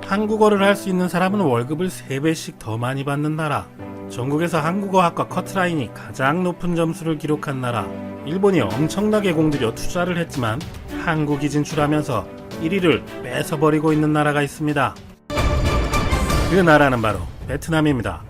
한국어를 할 수 있는 사람은 월급을 3배씩 더 많이 받는 나라. 전국에서 한국어학과 커트라인이 가장 높은 점수를 기록한 나라. 일본이 엄청나게 공들여 투자를 했지만 한국이 진출하면서 1위를 뺏어버리고 있는 나라가 있습니다. 그 나라는 바로 베트남입니다.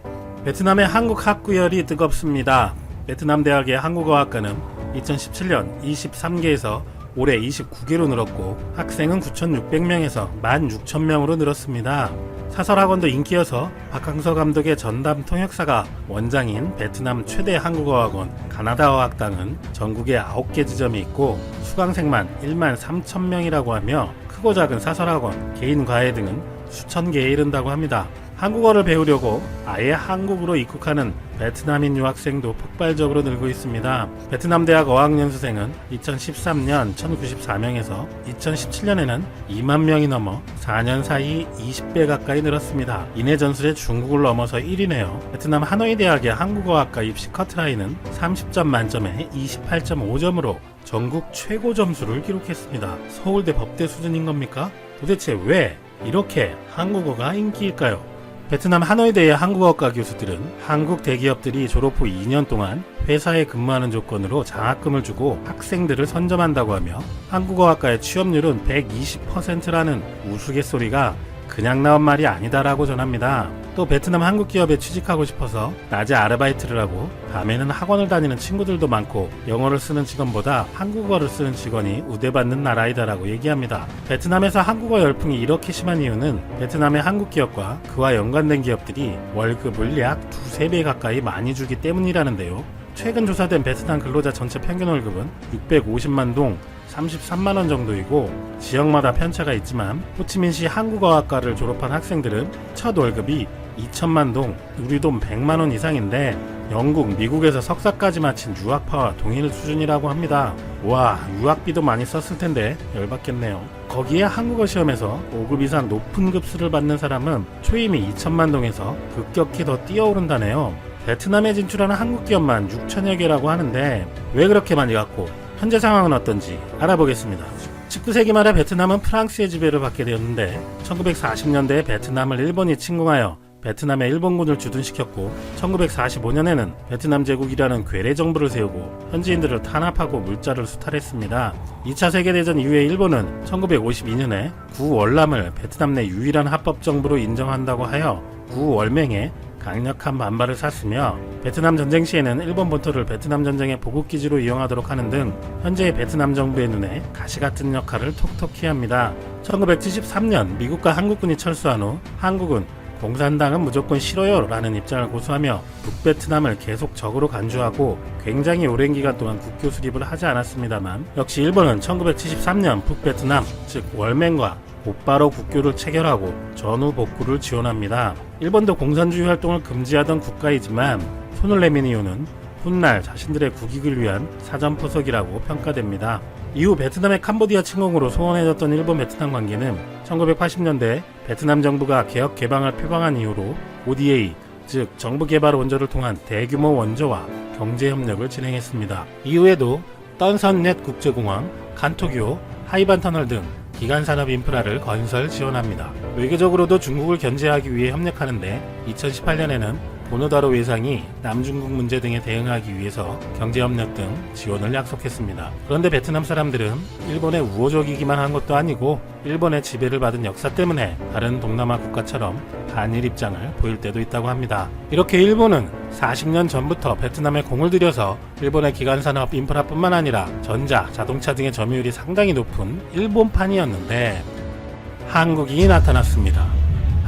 베트남의 한국 학구열이 뜨겁습니다. 베트남 대학의 한국어학과는 2017년 23개에서 올해 29개로 늘었고 학생은 9,600명에서 16,000명으로 늘었습니다. 사설학원도 인기여서 박항서 감독의 전담 통역사가 원장인 베트남 최대 한국어학원 가나다어학당은 전국에 9개 지점이 있고 수강생만 13,000명이라고 하며 크고 작은 사설학원, 개인과외 등은 수천 개에 이른다고 합니다. 한국어를 배우려고 아예 한국으로 입국하는 베트남인 유학생도 폭발적으로 늘고 있습니다. 베트남 대학 어학연수생은 2013년 1,094명에서 2017년에는 2만 명이 넘어 4년 사이 20배 가까이 늘었습니다. 이내 전술에 중국을 넘어서 1위네요. 베트남 하노이 대학의 한국어학과 입시 커트라인은 30점 만점에 28.5점으로 전국 최고 점수를 기록했습니다. 서울대 법대 수준인 겁니까? 도대체 왜 이렇게 한국어가 인기일까요? 베트남 하노이대의 한국어학과 교수들은 한국 대기업들이 졸업 후 2년 동안 회사에 근무하는 조건으로 장학금을 주고 학생들을 선점한다고 하며 한국어학과의 취업률은 120%라는 우스갯소리가 그냥 나온 말이 아니다라고 전합니다. 또 베트남 한국 기업에 취직하고 싶어서 낮에 아르바이트를 하고 밤에는 학원을 다니는 친구들도 많고 영어를 쓰는 직원보다 한국어를 쓰는 직원이 우대받는 나라이다라고 얘기합니다. 베트남에서 한국어 열풍이 이렇게 심한 이유는 베트남의 한국 기업과 그와 연관된 기업들이 월급을 약 2~3배 가까이 많이 주기 때문이라는데요. 최근 조사된 베트남 근로자 전체 평균 월급은 650만 동 33만원 정도이고 지역마다 편차가 있지만 호치민시 한국어학과를 졸업한 학생들은 첫 월급이 2천만 동, 우리 돈 100만원 이상인데 영국, 미국에서 석사까지 마친 유학파와 동일 수준이라고 합니다. 와, 유학비도 많이 썼을 텐데 열받겠네요. 거기에 한국어 시험에서 5급 이상 높은 급수를 받는 사람은 초임이 2천만 동에서 급격히 더 뛰어오른다네요. 베트남에 진출하는 한국 기업만 6천여 개라고 하는데 왜 그렇게 많이 갖고 현재 상황은 어떤지 알아보겠습니다. 19세기 말에 베트남은 프랑스의 지배를 받게 되었는데 1940년대에 베트남을 일본이 침공하여 베트남에 일본군을 주둔시켰고 1945년에는 베트남 제국이라는 괴뢰 정부를 세우고 현지인들을 탄압하고 물자를 수탈했습니다. 2차 세계대전 이후에 일본은 1952년에 구월남을 베트남 내 유일한 합법 정부로 인정한다고 하여 구월맹에 강력한 반발을 샀으며 베트남 전쟁 시에는 일본 본토를 베트남 전쟁의 보급기지로 이용하도록 하는 등 현재의 베트남 정부의 눈에 가시 같은 역할을 톡톡히 합니다. 1973년 미국과 한국군이 철수한 후 한국은 공산당은 무조건 싫어요 라는 입장을 고수하며 북베트남을 계속 적으로 간주하고 굉장히 오랜 기간 동안 국교 수립을 하지 않았습니다만 역시 일본은 1973년 북베트남 즉 월맹과 곧바로 국교를 체결하고 전후 복구를 지원합니다. 일본도 공산주의 활동을 금지하던 국가이지만 손을 내민 이유는 훗날 자신들의 국익을 위한 사전포석이라고 평가됩니다. 이후 베트남의 캄보디아 침공으로 소원해졌던 일본-베트남 관계는 1980년대 베트남 정부가 개혁 개방을 표방한 이후로 ODA, 즉 정부개발 원조를 통한 대규모 원조와 경제협력을 진행했습니다. 이후에도 떤선넷 국제공항, 간토교, 하이반 터널 등 기간산업 인프라를 건설 지원합니다. 외교적으로도 중국을 견제하기 위해 협력하는데 2018년에는 보노다로 외상이 남중국 문제 등에 대응하기 위해서 경제협력 등 지원을 약속했습니다. 그런데 베트남 사람들은 일본의 우호적이기만 한 것도 아니고 일본의 지배를 받은 역사 때문에 다른 동남아 국가처럼 반일 입장을 보일 때도 있다고 합니다. 이렇게 일본은 40년 전부터 베트남에 공을 들여서 일본의 기간산업 인프라뿐만 아니라 전자, 자동차 등의 점유율이 상당히 높은 일본판이었는데 한국이 나타났습니다.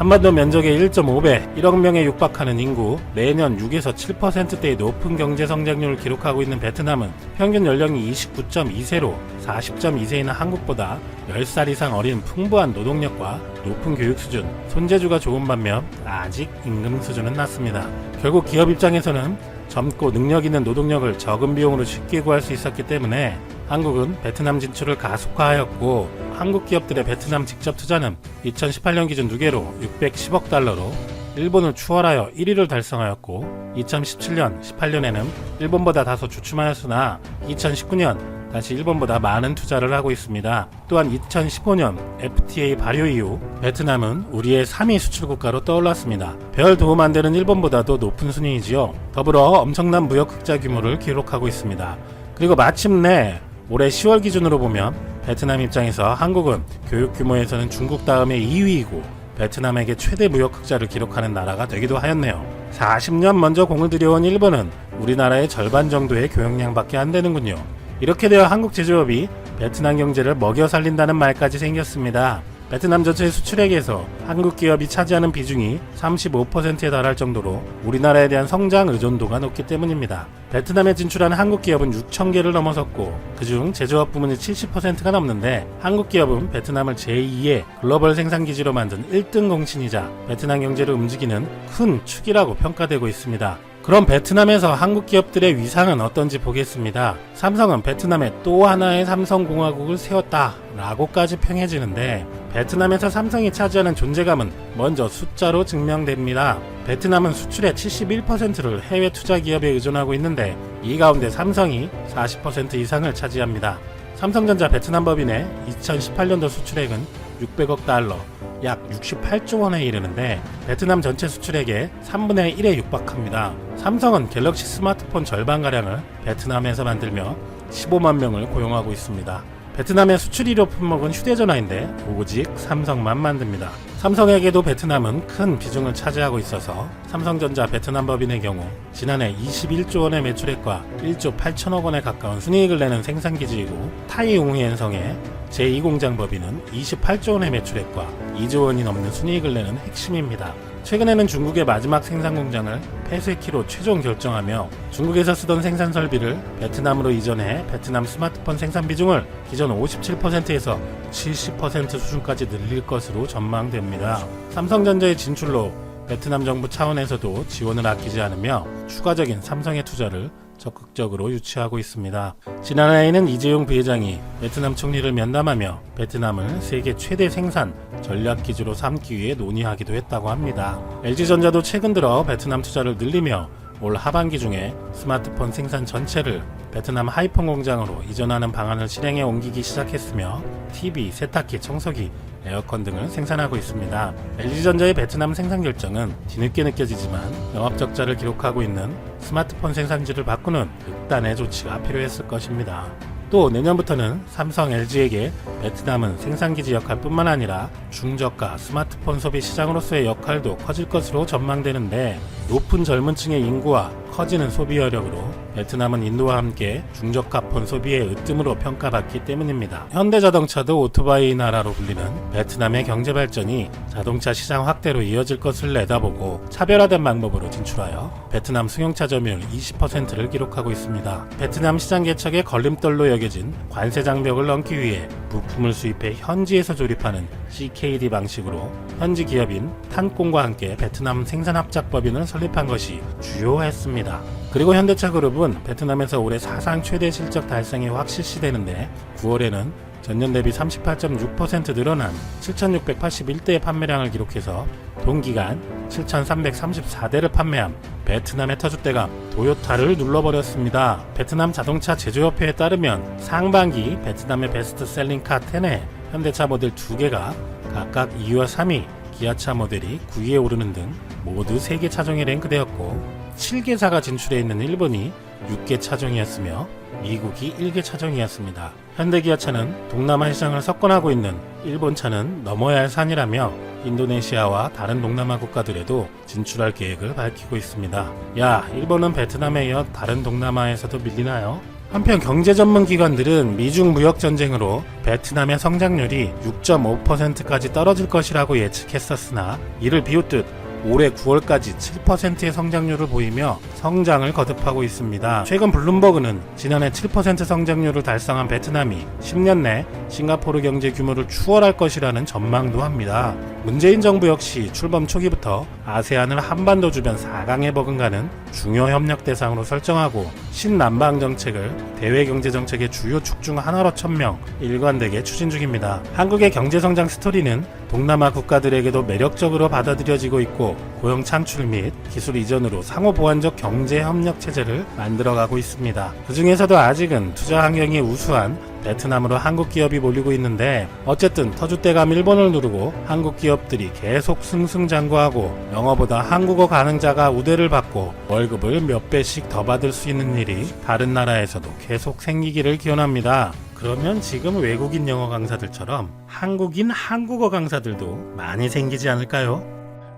한반도 면적의 1.5배, 1억 명에 육박하는 인구, 매년 6에서 7%대의 높은 경제 성장률을 기록하고 있는 베트남은 평균 연령이 29.2세로 40.2세이는 한국보다 10살 이상 어린 풍부한 노동력과 높은 교육 수준, 손재주가 좋은 반면 아직 임금 수준은 낮습니다. 결국 기업 입장에서는 젊고 능력 있는 노동력을 적은 비용으로 쉽게 구할 수 있었기 때문에 한국은 베트남 진출을 가속화하였고 한국 기업들의 베트남 직접 투자는 2018년 기준 누계로 610억 달러로 일본을 추월하여 1위를 달성하였고 2017년, 18년에는 일본보다 다소 주춤하였으나 2019년 다시 일본보다 많은 투자를 하고 있습니다. 또한 2015년 FTA 발효 이후 베트남은 우리의 3위 수출국가로 떠올랐습니다. 별 도움 안 되는 일본보다도 높은 순위이지요. 더불어 엄청난 무역 흑자 규모를 기록하고 있습니다. 그리고 마침내 올해 10월 기준으로 보면 베트남 입장에서 한국은 교육 규모에서는 중국 다음에 2위이고 베트남에게 최대 무역 흑자를 기록하는 나라가 되기도 하였네요. 40년 먼저 공을 들여온 일본은 우리나라의 절반 정도의 교역량밖에 안 되는군요. 이렇게 되어 한국 제조업이 베트남 경제를 먹여 살린다는 말까지 생겼습니다. 베트남 전체 수출액에서 한국 기업이 차지하는 비중이 35%에 달할 정도로 우리나라에 대한 성장 의존도가 높기 때문입니다. 베트남에 진출한 한국 기업은 6,000개를 넘어섰고 그중 제조업 부문이 70%가 넘는데 한국 기업은 베트남을 제2의 글로벌 생산기지로 만든 1등 공신이자 베트남 경제를 움직이는 큰 축이라고 평가되고 있습니다. 그럼 베트남에서 한국 기업들의 위상은 어떤지 보겠습니다. 삼성은 베트남에 또 하나의 삼성공화국을 세웠다 라고까지 평해지는데 베트남에서 삼성이 차지하는 존재감은 먼저 숫자로 증명됩니다. 베트남은 수출의 71%를 해외 투자 기업에 의존하고 있는데 이 가운데 삼성이 40% 이상을 차지합니다. 삼성전자 베트남 법인의 2018년도 수출액은 600억 달러, 약 68조 원에 이르는데 베트남 전체 수출액의 3분의 1에 육박합니다. 삼성은 갤럭시 스마트폰 절반가량을 베트남에서 만들며 15만 명을 고용하고 있습니다. 베트남의 수출 1호 품목은 휴대전화인데 오직 삼성만 만듭니다. 삼성에게도 베트남은 큰 비중을 차지하고 있어서 삼성전자 베트남 법인의 경우 지난해 21조 원의 매출액과 1조 8천억 원에 가까운 순이익을 내는 생산기지이고 타이웅현성의 제2공장 법인은 28조 원의 매출액과 2조 원이 넘는 순이익을 내는 핵심입니다. 최근에는 중국의 마지막 생산 공장을 폐쇄키로 최종 결정하며 중국에서 쓰던 생산 설비를 베트남으로 이전해 베트남 스마트폰 생산 비중을 기존 57%에서 70% 수준까지 늘릴 것으로 전망됩니다. 삼성전자의 진출로 베트남 정부 차원에서도 지원을 아끼지 않으며 추가적인 삼성의 투자를 적극적으로 유치하고 있습니다. 지난해에는 이재용 부회장이 베트남 총리를 면담하며 베트남을 세계 최대 생산 전략기지로 삼기 위해 논의하기도 했다고 합니다. LG전자도 최근 들어 베트남 투자를 늘리며 올 하반기 중에 스마트폰 생산 전체를 베트남 하이폰 공장으로 이전하는 방안을 실행해 옮기기 시작했으며 TV, 세탁기, 청소기, 에어컨 등을 생산하고 있습니다. LG전자의 베트남 생산 결정은 뒤늦게 느껴지지만 영업적자를 기록하고 있는 스마트폰 생산지를 바꾸는 극단의 조치가 필요했을 것입니다. 또 내년부터는 삼성, LG에게 베트남은 생산기지 역할뿐만 아니라 중저가 스마트폰 소비 시장으로서의 역할도 커질 것으로 전망되는데 높은 젊은 층의 인구와 커지는 소비 여력으로 베트남은 인도와 함께 중저가폰 소비의 으뜸으로 평가받기 때문입니다. 현대자동차도 오토바이 나라로 불리는 베트남의 경제 발전이 자동차 시장 확대로 이어질 것을 내다보고 차별화된 방법으로 진출하여 베트남 승용차 점유율 20%를 기록하고 있습니다. 베트남 시장 개척의 걸림돌로 여겨진 관세 장벽을 넘기 위해 부품을 수입해 현지에서 조립하는 CKD 방식으로 현지 기업인 탄콩과 함께 베트남 생산합작법인을 설립한 것이 주요했습니다. 그리고 현대차그룹은 베트남에서 올해 사상 최대 실적 달성이 확실시되는데 9월에는 전년 대비 38.6% 늘어난 7,681대의 판매량을 기록해서 동기간 7,334대를 판매한 베트남의 터줏대감 도요타를 눌러버렸습니다. 베트남 자동차 제조협회에 따르면 상반기 베트남의 베스트셀링 카 10에 현대차 모델 2개가 각각 2위와 3위, 기아차 모델이 9위에 오르는 등 모두 3개 차종에 랭크되었고 7개사가 진출해 있는 일본이 6개 차종이었으며 미국이 1개 차종이었습니다. 현대기아차는 동남아 시장을 석권하고 있는 일본차는 넘어야 할 산이라며 인도네시아와 다른 동남아 국가들에도 진출할 계획을 밝히고 있습니다. 야, 일본은 베트남에 이어 다른 동남아에서도 밀리나요? 한편 경제 전문 기관들은 미중 무역 전쟁으로 베트남의 성장률이 6.5%까지 떨어질 것이라고 예측했었으나 이를 비웃듯 올해 9월까지 7%의 성장률을 보이며 성장을 거듭하고 있습니다. 최근 블룸버그는 지난해 7% 성장률을 달성한 베트남이 10년 내 싱가포르 경제 규모를 추월할 것이라는 전망도 합니다. 문재인 정부 역시 출범 초기부터 아세안을 한반도 주변 4강에 버금가는 중요 협력 대상으로 설정하고 신남방 정책을 대외 경제 정책의 주요 축 중 하나로 천명, 일관되게 추진 중입니다. 한국의 경제 성장 스토리는 동남아 국가들에게도 매력적으로 받아들여지고 있고 고용 창출 및 기술 이전으로 상호 보완적 경제 협력 체제를 만들어가고 있습니다. 그 중에서도 아직은 투자 환경이 우수한 베트남으로 한국 기업이 몰리고 있는데 어쨌든 터줏대감 일본을 누르고 한국 기업들이 계속 승승장구하고 영어보다 한국어 가능자가 우대를 받고 월급을 몇 배씩 더 받을 수 있는 일이 다른 나라에서도 계속 생기기를 기원합니다. 그러면 지금 외국인 영어 강사들처럼 한국인 한국어 강사들도 많이 생기지 않을까요?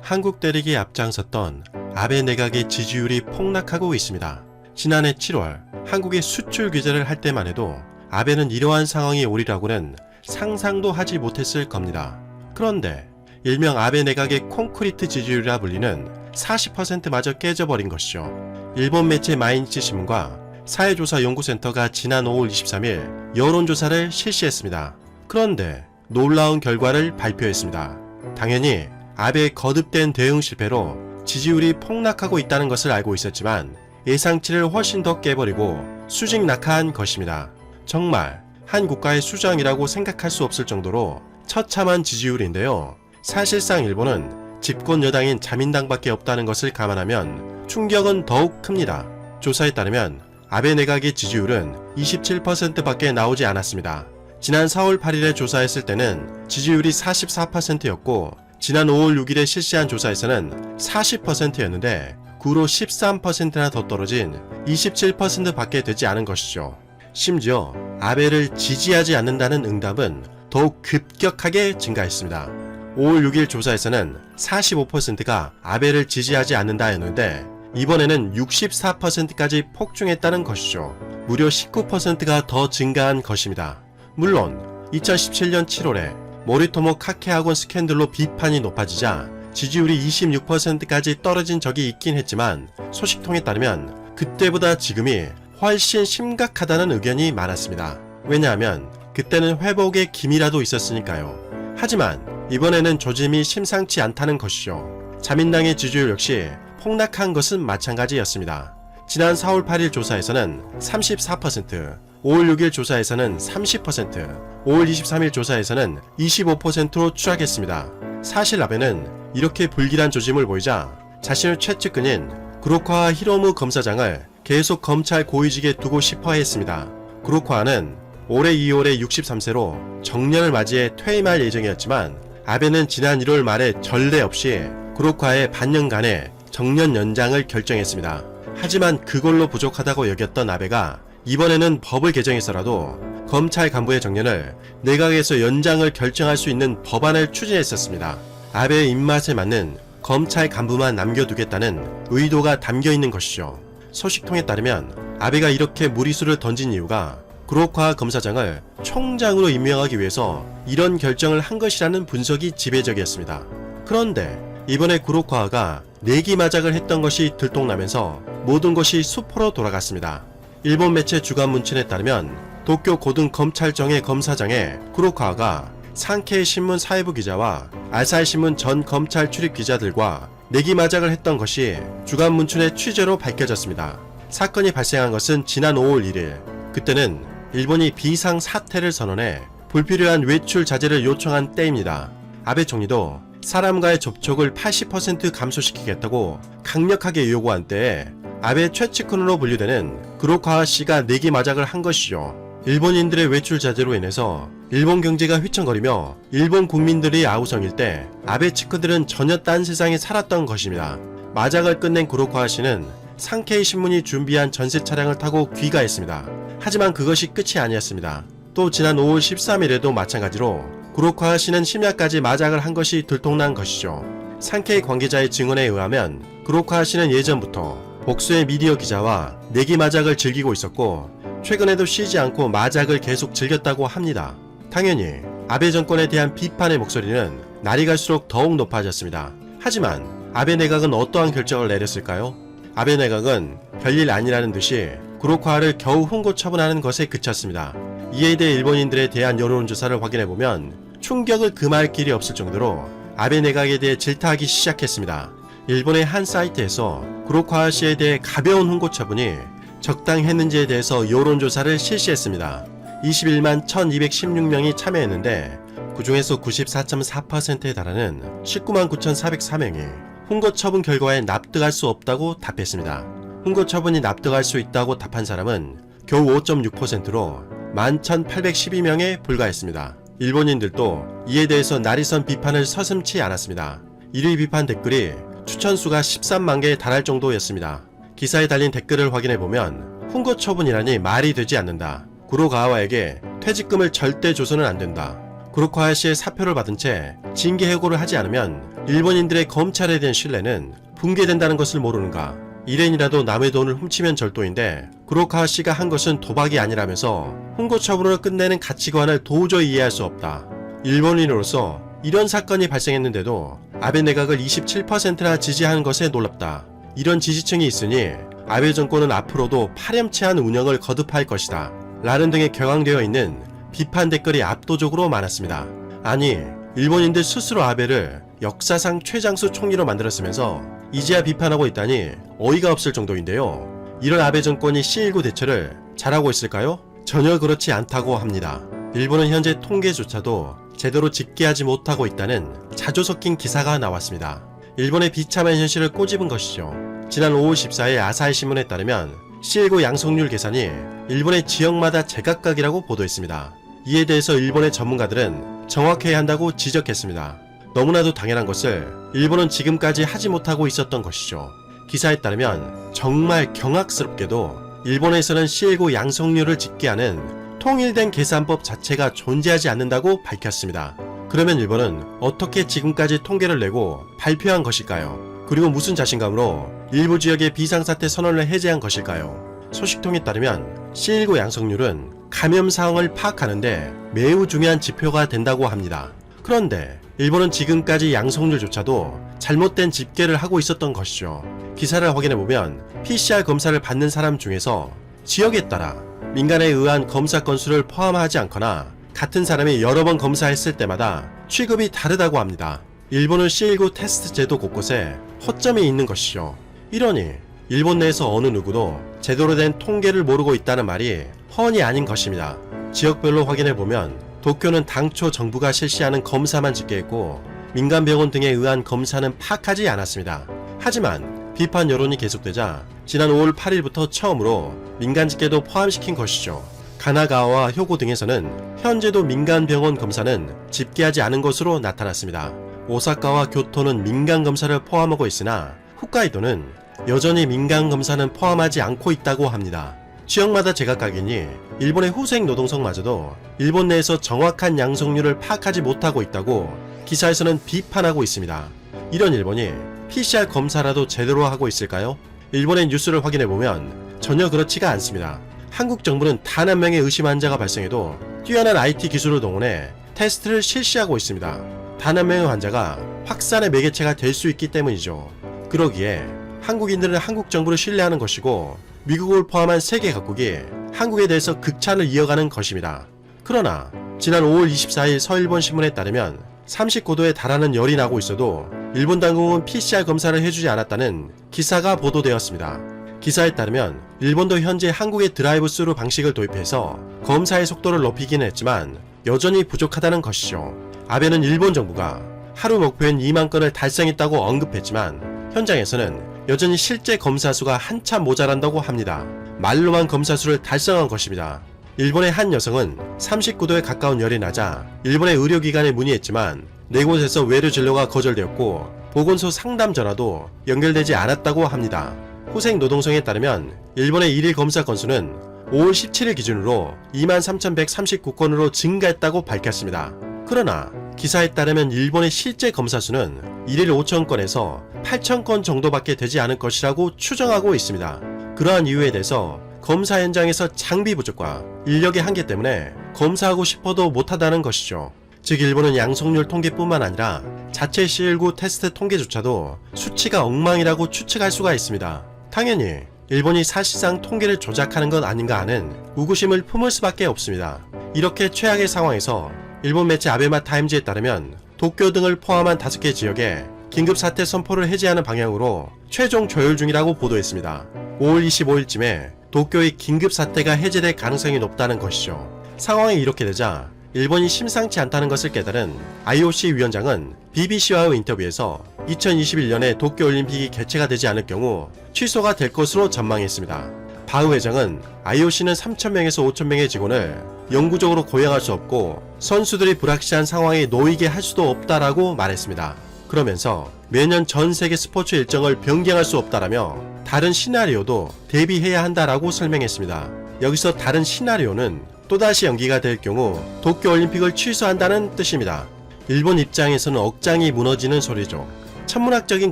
한국 대륙이 앞장섰던 아베 내각의 지지율이 폭락하고 있습니다. 지난해 7월 한국의 수출 규제를 할 때만 해도 아베는 이러한 상황이 오리라고는 상상도 하지 못했을 겁니다. 그런데 일명 아베 내각의 콘크리트 지지율이라 불리는 40%마저 깨져버린 것이죠. 일본 매체 마이니치 신문과 사회조사연구센터가 지난 5월 23일 여론조사를 실시했습니다. 그런데 놀라운 결과를 발표했습니다. 당연히 아베의 거듭된 대응 실패로 지지율이 폭락하고 있다는 것을 알고 있었지만 예상치를 훨씬 더 깨버리고 수직 낙하한 것입니다. 정말 한 국가의 수장이라고 생각할 수 없을 정도로 처참한 지지율인데요. 사실상 일본은 집권 여당인 자민당밖에 없다는 것을 감안하면 충격은 더욱 큽니다. 조사에 따르면 아베 내각의 지지율은 27%밖에 나오지 않았습니다. 지난 4월 8일에 조사했을 때는 지지율이 44%였고 지난 5월 6일에 실시한 조사에서는 40%였는데 구로 13%나 더 떨어진 27%밖에 되지 않은 것이죠. 심지어 아베를 지지하지 않는다는 응답은 더욱 급격하게 증가했습니다. 5월 6일 조사에서는 45%가 아베를 지지하지 않는다였는데 이번에는 64%까지 폭증했다는 것이죠. 무려 19%가 더 증가한 것입니다. 물론 2017년 7월에 모리토모 카케학원 스캔들로 비판이 높아지자 지지율이 26%까지 떨어진 적이 있긴 했지만 소식통에 따르면 그때보다 지금이 훨씬 심각하다는 의견이 많았습니다. 왜냐하면 그때는 회복의 기미라도 있었으니까요. 하지만 이번에는 조짐이 심상치 않다는 것이죠. 자민당의 지지율 역시 폭락한 것은 마찬가지였습니다. 지난 4월 8일 조사에서는 34%, 5월 6일 조사에서는 30%, 5월 23일 조사에서는 25%로 추락했습니다. 사실 아베는 이렇게 불길한 조짐을 보이자 자신의 최측근인 구로카와 히로무 검사장을 계속 검찰 고위직에 두고 싶어 했습니다. 구로카와는 올해 2월에 63세로 정년을 맞이해 퇴임할 예정이었지만 아베는 지난 1월 말에 전례 없이 구로카와의 반년간의 정년 연장을 결정했습니다. 하지만 그걸로 부족하다고 여겼던 아베가 이번에는 법을 개정해서라도 검찰 간부의 정년을 내각에서 연장을 결정할 수 있는 법안을 추진했었습니다. 아베의 입맛에 맞는 검찰 간부만 남겨두겠다는 의도가 담겨있는 것이죠. 소식통에 따르면 아베가 이렇게 무리수를 던진 이유가 구로카와 검사장을 총장으로 임명하기 위해서 이런 결정을 한 것이라는 분석이 지배적이었습니다. 그런데 이번에 구로카와가 내기마작을 했던 것이 들통나면서 모든 것이 수포로 돌아갔습니다. 일본 매체 주간 문춘에 따르면 도쿄 고등검찰청의 검사장에 구로카와가 산케이 신문 사회부 기자와 아사히 신문 전 검찰 출입 기자들과 내기마작을 했던 것이 주간 문춘의 취재로 밝혀졌습니다. 사건이 발생한 것은 지난 5월 1일. 그때는 일본이 비상 사태를 선언해 불필요한 외출 자제를 요청한 때입니다. 아베 총리도 사람과의 접촉을 80% 감소시키겠다고 강력하게 요구한 때에 아베 최측근으로 분류되는 구로카와 씨가 내기마작을 한 것이죠. 일본인들의 외출 자제로 인해서 일본 경제가 휘청거리며 일본 국민들이 아우성일 때 아베 측근들은 전혀 딴 세상에 살았던 것입니다. 마작을 끝낸 구로카와 씨는 산케이 신문이 준비한 전세 차량을 타고 귀가했습니다. 하지만 그것이 끝이 아니었습니다. 또 지난 5월 13일에도 마찬가지로 구로카와 씨는 심야까지 마작을 한 것이 들통난 것이죠. 산케이 관계자의 증언에 의하면 구로카와 씨는 예전부터 복수의 미디어 기자와 내기 마작을 즐기고 있었고 최근에도 쉬지 않고 마작을 계속 즐겼다고 합니다. 당연히 아베 정권에 대한 비판의 목소리는 날이 갈수록 더욱 높아졌습니다. 하지만 아베 내각은 어떠한 결정을 내렸을까요? 아베 내각은 별일 아니라는 듯이 구로카와를 겨우 훈고 처분하는 것에 그쳤습니다. 이에 대해 일본인들에 대한 여론조사를 확인해보면 충격을 금할 길이 없을 정도로 아베 내각에 대해 질타하기 시작했습니다. 일본의 한 사이트에서 구로카와 씨에 대해 가벼운 훈고 처분이 적당했는지에 대해서 여론조사를 실시했습니다. 21만 1216명이 참여했는데 그 중에서 94.4%에 달하는 19만 9404명이 훈거 처분 결과에 납득할 수 없다고 답했습니다. 훈거 처분이 납득할 수 있다고 답한 사람은 겨우 5.6%로 11,812명에 불과했습니다. 일본인들도 이에 대해서 날이선 비판을 서슴지 않았습니다. 1위 비판 댓글이 추천수가 13만 개에 달할 정도였습니다. 기사에 달린 댓글을 확인해보면 훈거 처분이라니 말이 되지 않는다. 구로가와에게 퇴직금을 절대 줘서는 안 된다. 구로카와 씨의 사표를 받은 채 징계 해고를 하지 않으면 일본인들의 검찰에 대한 신뢰는 붕괴된다는 것을 모르는가. 일엔이라도 남의 돈을 훔치면 절도인데 구로카와 씨가 한 것은 도박이 아니라면서 훈고 처분으로 끝내는 가치관을 도저히 이해할 수 없다. 일본인으로서 이런 사건이 발생했는데도 아베 내각을 27%나 지지하는 것에 놀랍다. 이런 지지층이 있으니 아베 정권은 앞으로도 파렴치한 운영을 거듭할 것이다. 라는 등의 격앙되어 있는 비판 댓글이 압도적으로 많았습니다. 아니, 일본인들 스스로 아베를 역사상 최장수 총리로 만들었으면서 이제야 비판하고 있다니 어이가 없을 정도인데요. 이런 아베 정권이 C19 대처를 잘하고 있을까요? 전혀 그렇지 않다고 합니다. 일본은 현재 통계조차도 제대로 집계하지 못하고 있다는 자조 섞인 기사가 나왔습니다. 일본의 비참한 현실을 꼬집은 것이죠. 지난 5월 14일 아사히 신문에 따르면 C19 양성률 계산이 일본의 지역마다 제각각이라고 보도했습니다. 이에 대해서 일본의 전문가들은 정확해야 한다고 지적했습니다. 너무나도 당연한 것을 일본은 지금까지 하지 못하고 있었던 것이죠. 기사에 따르면 정말 경악스럽게도 일본에서는 C19 양성률을 집계하는 통일된 계산법 자체가 존재하지 않는다고 밝혔습니다. 그러면 일본은 어떻게 지금까지 통계를 내고 발표한 것일까요? 그리고 무슨 자신감으로 일부 지역의 비상사태 선언을 해제한 것일까요? 소식통에 따르면 C19 양성률은 감염 상황을 파악하는데 매우 중요한 지표가 된다고 합니다. 그런데 일본은 지금까지 양성률조차도 잘못된 집계를 하고 있었던 것이죠. 기사를 확인해보면 PCR 검사를 받는 사람 중에서 지역에 따라 민간에 의한 검사 건수를 포함하지 않거나 같은 사람이 여러 번 검사했을 때마다 취급이 다르다고 합니다. 일본은 C19 테스트 제도 곳곳에 허점이 있는 것이죠. 이러니 일본 내에서 어느 누구도 제대로 된 통계를 모르고 있다는 말이 허언이 아닌 것입니다. 지역별로 확인해보면 도쿄는 당초 정부가 실시하는 검사만 집계했고 민간병원 등에 의한 검사는 파악하지 않았습니다. 하지만 비판 여론이 계속되자 지난 5월 8일부터 처음으로 민간 집계도 포함시킨 것이죠. 가나가와와 효고 등에서는 현재도 민간병원 검사는 집계하지 않은 것으로 나타났습니다. 오사카와 교토는 민간 검사를 포함하고 있으나 홋카이도는 여전히 민간 검사는 포함하지 않고 있다고 합니다. 지역마다 제각각이니 일본의 후생 노동성마저도 일본 내에서 정확한 양성률을 파악하지 못하고 있다고 기사에서는 비판하고 있습니다. 이런 일본이 PCR 검사라도 제대로 하고 있을까요? 일본의 뉴스를 확인해보면 전혀 그렇지가 않습니다. 한국 정부는 단 한 명의 의심 환자가 발생해도 뛰어난 IT 기술을 동원해 테스트를 실시하고 있습니다. 단 한 명의 환자가 확산의 매개체가 될 수 있기 때문이죠. 그러기에 한국인들은 한국 정부를 신뢰하는 것이고 미국을 포함한 세계 각국이 한국에 대해서 극찬을 이어가는 것입니다. 그러나 지난 5월 24일 서일본 신문에 따르면 39도에 달하는 열이 나고 있어도 일본 당국은 PCR 검사를 해주지 않았다는 기사가 보도되었습니다. 기사에 따르면 일본도 현재 한국의 드라이브스루 방식을 도입해서 검사의 속도를 높이기는 했지만 여전히 부족하다는 것이죠. 아베는 일본 정부가 하루 목표인 2만 건을 달성했다고 언급했지만 현장에서는 여전히 실제 검사 수가 한참 모자란다고 합니다. 말로만 검사 수를 달성한 것입니다. 일본의 한 여성은 39도에 가까운 열이 나자 일본의 의료기관에 문의했지만 4곳에서 외래 진료가 거절되었고 보건소 상담 전화도 연결되지 않았다고 합니다. 후생 노동성에 따르면 일본의 일일 검사 건수는 5월 17일 기준으로 23,139건으로 증가했다고 밝혔습니다. 그러나 기사에 따르면 일본의 실제 검사 수는 1일 5,000건에서 8,000건 정도밖에 되지 않을 것이라고 추정하고 있습니다. 그러한 이유에 대해서 검사 현장에서 장비 부족과 인력의 한계 때문에 검사하고 싶어도 못하다는 것이죠. 즉 일본은 양성률 통계뿐만 아니라 자체 C19 테스트 통계조차도 수치가 엉망이라고 추측할 수가 있습니다. 당연히 일본이 사실상 통계를 조작하는 것 아닌가 하는 의구심을 품을 수밖에 없습니다. 이렇게 최악의 상황에서 일본 매체 아베마 타임즈에 따르면 도쿄 등을 포함한 5개 지역에 긴급사태 선포를 해제하는 방향으로 최종 조율 중이라고 보도했습니다. 5월 25일쯤에 도쿄의 긴급 사태가 해제될 가능성이 높다는 것이죠. 상황이 이렇게 되자 일본이 심상치 않다는 것을 깨달은 IOC 위원장은 BBC와의 인터뷰에서 2021년에 도쿄올림픽이 개최가 되지 않을 경우 취소가 될 것으로 전망했습니다. 바흐 회장은 IOC는 3,000명에서 5,000명의 직원을 영구적으로 고용할 수 없고 선수들이 불확실한 상황에 놓이게 할 수도 없다라고 말했습니다. 그러면서 매년 전 세계 스포츠 일정을 변경할 수 없다라며 다른 시나리오도 대비해야 한다라고 설명했습니다. 여기서 다른 시나리오는 또다시 연기가 될 경우 도쿄올림픽을 취소한다는 뜻입니다. 일본 입장에서는 억장이 무너지는 소리죠. 천문학적인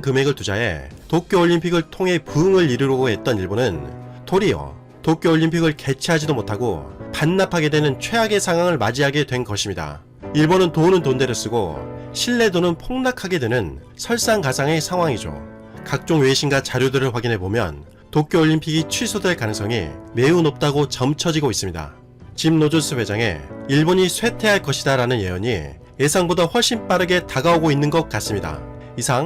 금액을 투자해 도쿄올림픽을 통해 부흥을 이루려고 했던 일본은 도리어 도쿄올림픽을 개최하지도 못하고 반납하게 되는 최악의 상황을 맞이하게 된 것입니다. 일본은 돈은 돈대로 쓰고 신뢰도는 폭락하게 되는 설상가상의 상황이죠. 각종 외신과 자료들을 확인해보면 도쿄올림픽이 취소될 가능성이 매우 높다고 점쳐지고 있습니다. 짐 로저스 회장의 일본이 쇠퇴할 것이다 라는 예언이 예상보다 훨씬 빠르게 다가오고 있는 것 같습니다. 이상